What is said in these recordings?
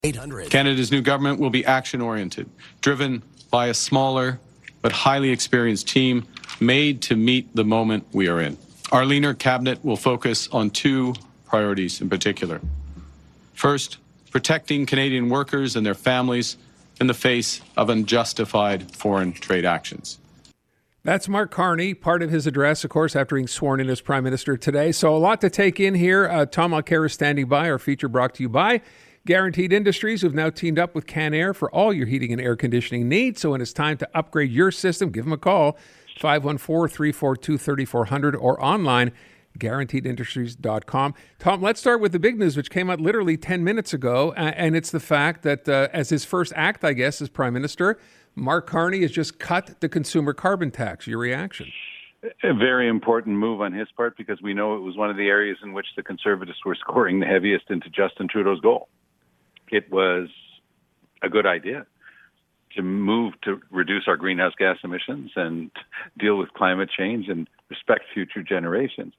800. Canada's new government will be action-oriented, driven by a smaller but highly experienced team made to meet the moment we are in. Our leaner cabinet will focus on two priorities in particular. First, protecting Canadian workers and their families in the face of unjustified foreign trade actions. That's Mark Carney, part of his address, of course, after being sworn in as Prime Minister today. So a lot to take in here. Tom Mulcair is standing by. Our feature brought to you by Guaranteed Industries, who've now teamed up with Can-Air for all your heating and air conditioning needs. So when it's time to upgrade your system, give them a call, 514-342-3400 or online, guaranteedindustries.com. Tom, let's start with the big news, which came out literally 10 minutes ago. And it's the fact that as his first act, I guess, as Prime Minister, Mark Carney has just cut the consumer carbon tax. Your reaction? A very important move on his part, because we know it was one of the areas in which the Conservatives were scoring the heaviest into Justin Trudeau's goal. It was a good idea to move to reduce our greenhouse gas emissions and deal with climate change and respect future generations.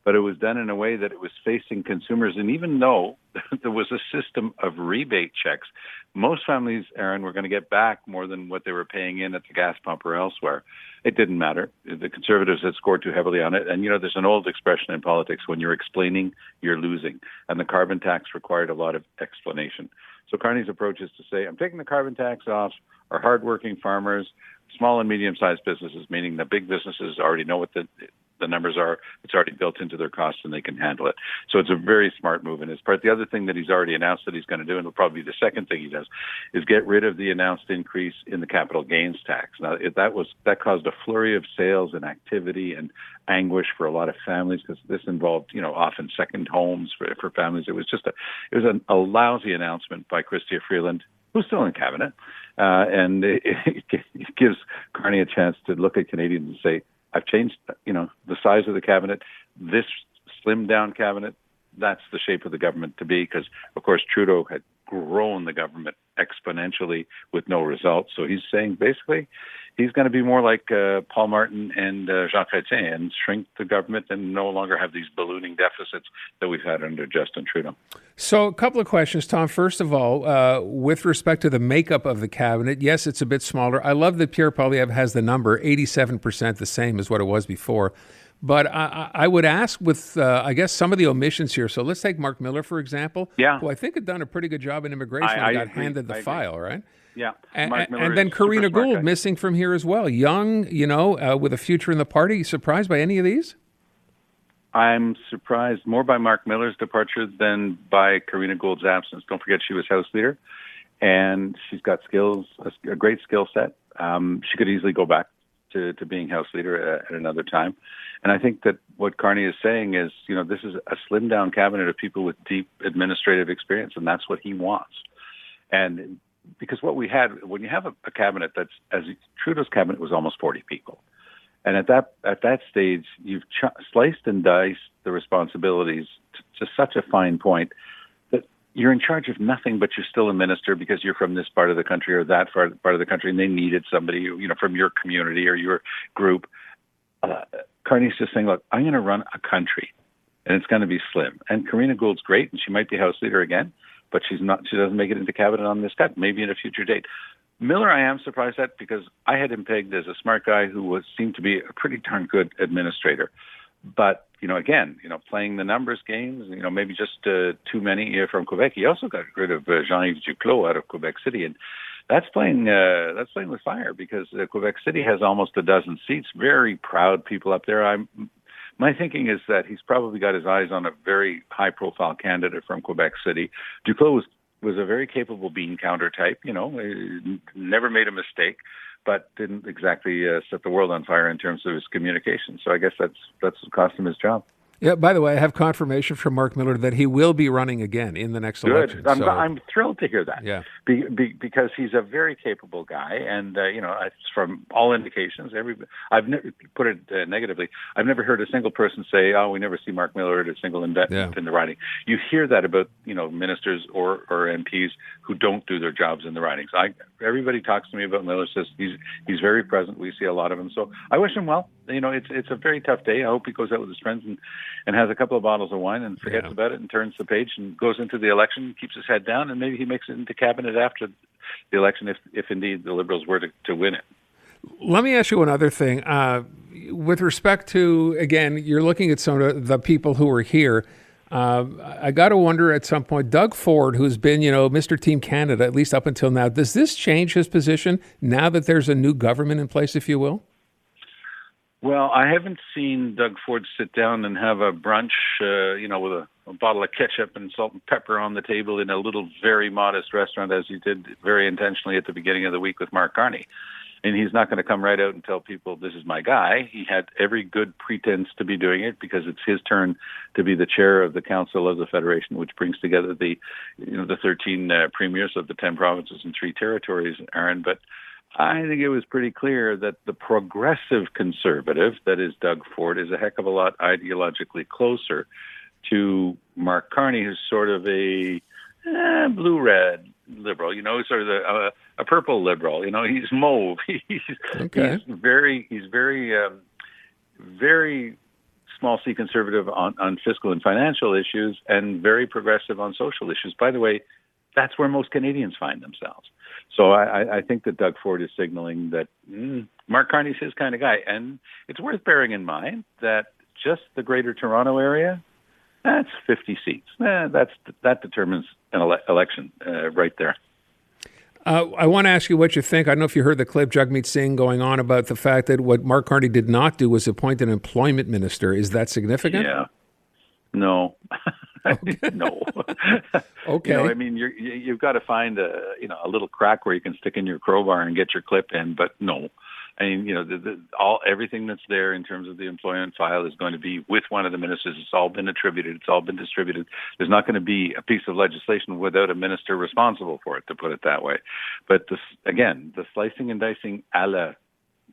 But it was done in a way that it was facing consumers. And even though there was a system of rebate checks, most families, Aaron, were going to get back more than what they were paying in at the gas pump or elsewhere. It didn't matter. The Conservatives had scored too heavily on it. And, you know, there's an old expression in politics, when you're explaining, you're losing. And the carbon tax required a lot of explanation. So Carney's approach is to say, I'm taking the carbon tax off our hardworking farmers, small and medium-sized businesses, meaning the big businesses already know what the numbers are. It's already built into their costs and they can handle it. So it's a very smart move in his part. The other thing that he's already announced that he's going to do, and it'll probably be the second thing he does, is get rid of the announced increase in the capital gains tax. Now, that caused a flurry of sales and activity and anguish for a lot of families, because this involved, you know, often second homes for families. It was a lousy announcement by Chrystia Freeland, who's still in cabinet, and it gives Carney a chance to look at Canadians and say, I've changed, you know, the size of the cabinet. This slimmed down cabinet, that's the shape of the government to be, because, of course, Trudeau had grown the government exponentially with no results. So he's saying basically he's going to be more like Paul Martin and Jean Chrétien and shrink the government and no longer have these ballooning deficits that we've had under Justin Trudeau. So a couple of questions, Tom. First of all, with respect to the makeup of the cabinet, yes, it's a bit smaller. I love that Pierre Poilievre has the number, 87% the same as what it was before. But I would ask with, I guess, some of the omissions here. So let's take Mark Miller, for example, who I think had done a pretty good job in immigration and got handed the file, right? Yeah. And then Karina Gould missing from here as well. Young, you know, with a future in the party. Surprised by any of these? I'm surprised more by Mark Miller's departure than by Karina Gould's absence. Don't forget she was House Leader, and she's got skills, a great skill set. She could easily go back to being House Leader at another time. And I think that what Carney is saying is, you know, this is a slimmed down cabinet of people with deep administrative experience, and that's what he wants. And because what we had, when you have a cabinet that's, as Trudeau's cabinet was almost 40 people. And at that stage, you've sliced and diced the responsibilities to such a fine point that you're in charge of nothing, but you're still a minister because you're from this part of the country or that part of the country, and they needed somebody, you know, from your community or your group. Carney's just saying, look, I'm going to run a country, and it's going to be slim. And Karina Gould's great, and she might be House Leader again, but she's not. She doesn't make it into cabinet on this cut. Maybe in a future date. Miller, I am surprised at, because I had him pegged as a smart guy who seemed to be a pretty darn good administrator. But, you know, again, you know, playing the numbers games, you know, maybe just too many from Quebec. He also got rid of Jean-Yves Duclos out of Quebec City, and that's playing with fire, because Quebec City has almost a dozen seats. Very proud people up there. My thinking is that he's probably got his eyes on a very high-profile candidate from Quebec City. Duclos was a very capable bean counter type, you know, never made a mistake, but didn't exactly set the world on fire in terms of his communication. So I guess that's cost him his job. Yeah, by the way, I have confirmation from Mark Miller that he will be running again in the next election. Good. I'm thrilled to hear that. Yeah. Because he's a very capable guy, and you know, it's from all indications. I've never put it negatively. I've never heard a single person say, "Oh, we never see Mark Miller at a single event in the riding." You hear that about, you know, ministers or MPs who don't do their jobs in the ridings. Everybody talks to me about Miller, says he's very present. We see a lot of him, so I wish him well. it's a very tough day. I hope he goes out with his friends and has a couple of bottles of wine and forgets about it and turns the page and goes into the election, keeps his head down, and maybe he makes it into cabinet after the election if indeed the Liberals were to win it. Let me ask you one other thing. With respect to, again, you're looking at some of the people who are here. I got to wonder at some point, Doug Ford, who's been, Mr. Team Canada, at least up until now, does this change his position now that there's a new government in place, if you will? Well, I haven't seen Doug Ford sit down and have a brunch, with a bottle of ketchup and salt and pepper on the table in a little very modest restaurant, as he did very intentionally at the beginning of the week with Mark Carney. And he's not going to come right out and tell people, this is my guy. He had every good pretense to be doing it because it's his turn to be the chair of the Council of the Federation, which brings together the 13 premiers of the 10 provinces and 3 territories, Aaron. But I think it was pretty clear that the progressive conservative, that is Doug Ford, is a heck of a lot ideologically closer to Mark Carney, who's sort of a blue-red liberal, sort of a purple liberal. He's mauve. He's very small c conservative on fiscal and financial issues, and very progressive on social issues. By the way, that's where most Canadians find themselves. So I think that Doug Ford is signaling that Mark Carney's his kind of guy. And it's worth bearing in mind that just the Greater Toronto area, that's 50 seats. That determines an election right there. I want to ask you what you think. I don't know if you heard the clip Jagmeet Singh going on about the fact that what Mark Carney did not do was appoint an employment minister. Is that significant? Yeah. No. Okay. No. Okay. You've got to find a little crack where you can stick in your crowbar and get your clip in, but no. Everything that's there in terms of the employment file is going to be with one of the ministers. It's all been attributed. It's all been distributed. There's not going to be a piece of legislation without a minister responsible for it, to put it that way. But the slicing and dicing a la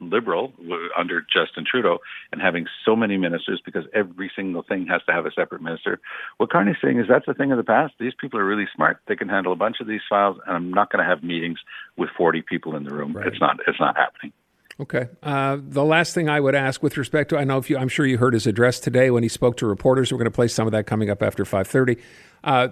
Liberal under Justin Trudeau and having so many ministers because every single thing has to have a separate minister. What Carney's saying is that's a thing of the past. These people are really smart. They can handle a bunch of these files, and I'm not going to have meetings with 40 people in the room. Right. It's not happening. Okay. The last thing I would ask with respect to, I'm sure you heard his address today when he spoke to reporters. We're going to play some of that coming up after 5:30.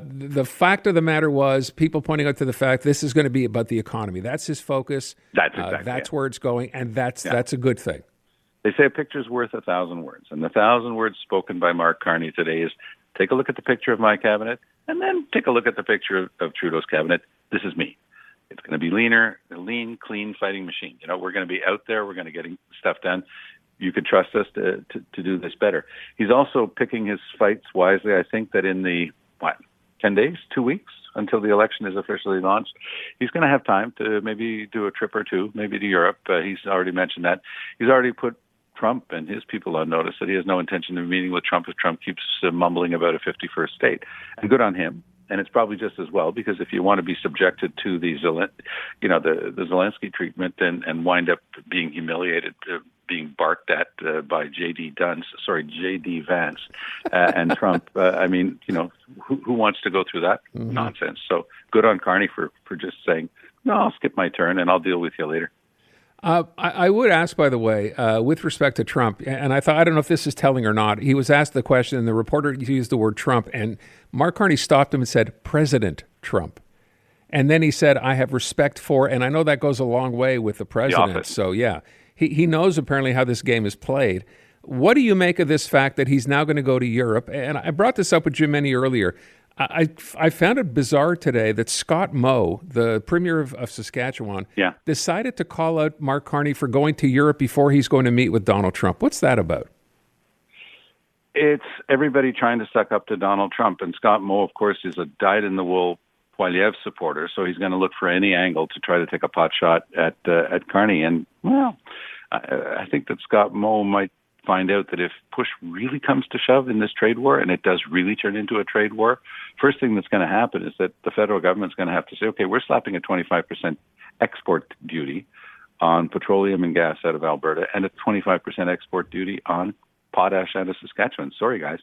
The fact of the matter was people pointing out to the fact this is going to be about the economy. That's his focus. That's where it's going, and that's a good thing. They say a picture's worth 1,000 words, and the 1,000 words spoken by Mark Carney today is take a look at the picture of my cabinet, and then take a look at the picture of Trudeau's cabinet. This is me. It's going to be a lean, clean fighting machine. We're going to be out there. We're going to get stuff done. You can trust us to do this better. He's also picking his fights wisely. I think that in the 10 days, 2 weeks until the election is officially launched, he's going to have time to maybe do a trip or two, maybe to Europe. He's already mentioned that. He's already put Trump and his people on notice that he has no intention of meeting with Trump if Trump keeps mumbling about a 51st state. And good on him. And it's probably just as well, because if you want to be subjected to the Zelensky treatment and wind up being humiliated, being barked at by J.D. Vance and Trump, who wants to go through that nonsense? So good on Carney for just saying, no, I'll skip my turn and I'll deal with you later. I would ask, by the way, with respect to Trump, and I don't know if this is telling or not, he was asked the question, and the reporter used the word Trump, and Mark Carney stopped him and said, President Trump. And then he said, I have respect for, and I know that goes a long way with the president. So, yeah, he knows apparently how this game is played. What do you make of this fact that he's now going to go to Europe? And I brought this up with Jim Meny earlier. I found it bizarre today that Scott Moe, the premier of Saskatchewan, decided to call out Mark Carney for going to Europe before he's going to meet with Donald Trump. What's that about? It's everybody trying to suck up to Donald Trump. And Scott Moe, of course, is a dyed-in-the-wool Poilievre supporter, so he's going to look for any angle to try to take a pot shot at Carney. And, well, I think that Scott Moe might find out that if push really comes to shove in this trade war, and it does really turn into a trade war, first thing that's going to happen is that the federal government's going to have to say, okay, we're slapping a 25% export duty on petroleum and gas out of Alberta and a 25% export duty on potash out of Saskatchewan. Sorry, guys.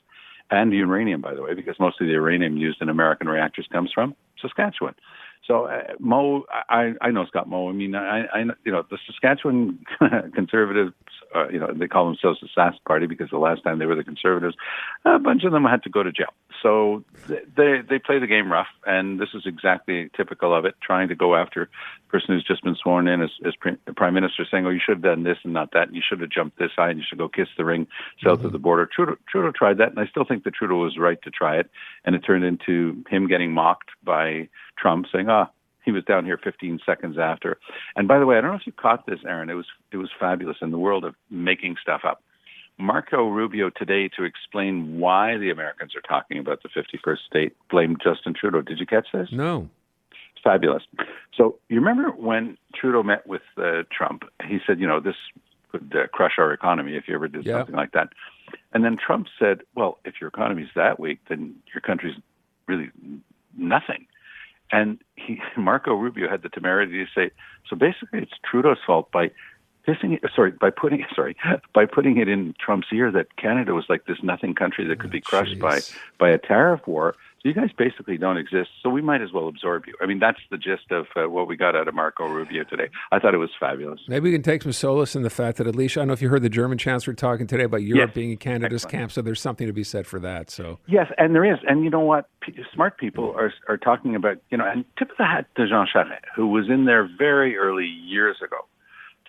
And uranium, by the way, because most of the uranium used in American reactors comes from Saskatchewan. So Mo, I know Scott Moe. I mean, I the Saskatchewan Conservatives, they call themselves the Sask Party because the last time they were the Conservatives, a bunch of them had to go to jail. So they play the game rough, and this is exactly typical of it, trying to go after the person who's just been sworn in as Prime Minister, saying, oh, you should have done this and not that, and you should have jumped this high, and you should go kiss the ring south of the border. Trudeau tried that, and I still think that Trudeau was right to try it, and it turned into him getting mocked by Trump, saying, he was down here 15 seconds after. And by the way, I don't know if you caught this, Aaron. It was fabulous in the world of making stuff up. Marco Rubio today, to explain why the Americans are talking about the 51st state, blamed Justin Trudeau. Did you catch this? No. It's fabulous. So you remember when Trudeau met with Trump, he said, this could crush our economy if you ever did something like that. And then Trump said, well, if your economy's that weak, then your country's really nothing. And Marco Rubio had the temerity to say, so basically it's Trudeau's fault by putting it in Trump's ear that Canada was like this nothing country that could be crushed by a tariff war. So you guys basically don't exist, so we might as well absorb you. I mean, that's the gist of what we got out of Marco Rubio today. I thought it was fabulous. Maybe we can take some solace in the fact that at least, I don't know if you heard the German chancellor talking today about Europe being in Canada's camp, so there's something to be said for that. So yes, and there is. And you know what? Smart people are talking about, and tip of the hat to Jean Charest, who was in there very early years ago,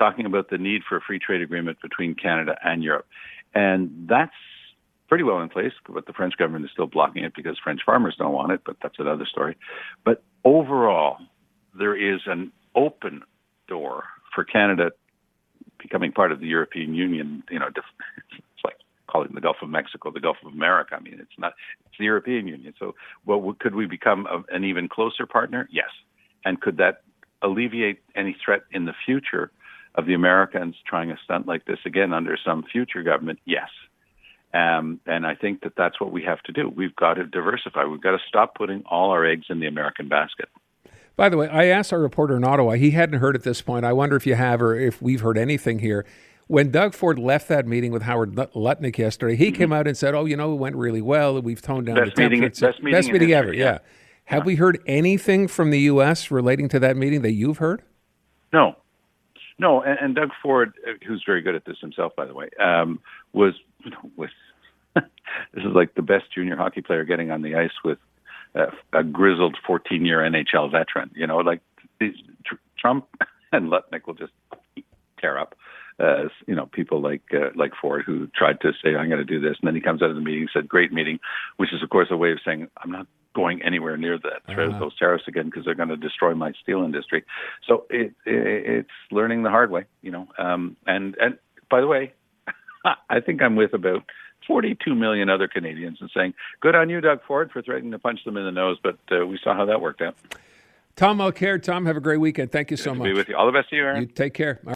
talking about the need for a free trade agreement between Canada and Europe. And that's pretty well in place, but the French government is still blocking it because French farmers don't want it, but that's another story. But overall, there is an open door for Canada becoming part of the European Union. It's like calling the Gulf of Mexico the Gulf of America. I mean, it's not, it's the European Union. So, could we become an even closer partner? Yes. And could that alleviate any threat in the future of the Americans trying a stunt like this again under some future government? Yes. And I think that that's what we have to do. We've got to diversify. We've got to stop putting all our eggs in the American basket. By the way, I asked our reporter in Ottawa, he hadn't heard at this point. I wonder if you have or if we've heard anything here. When Doug Ford left that meeting with Howard Lutnick yesterday, he came out and said, it went really well. We've toned down the temperature. Best meeting ever, yeah. Have we heard anything from the U.S. relating to that meeting that you've heard? No, and Doug Ford, who's very good at this himself, by the way, was this is like the best junior hockey player getting on the ice with a grizzled 14-year NHL veteran. Trump and Lutnick will just tear up. People like Ford, who tried to say, I'm going to do this. And then he comes out of the meeting and said, great meeting, which is, of course, a way of saying, I'm not going anywhere near those tariffs again because they're going to destroy my steel industry. So it's learning the hard way, And by the way, I think I'm with about 42 million other Canadians and saying, good on you, Doug Ford, for threatening to punch them in the nose. But we saw how that worked out. Tom Mulcair. Tom, have a great weekend. Thank you so much. Be with you. All the best to you, Aaron. You take care.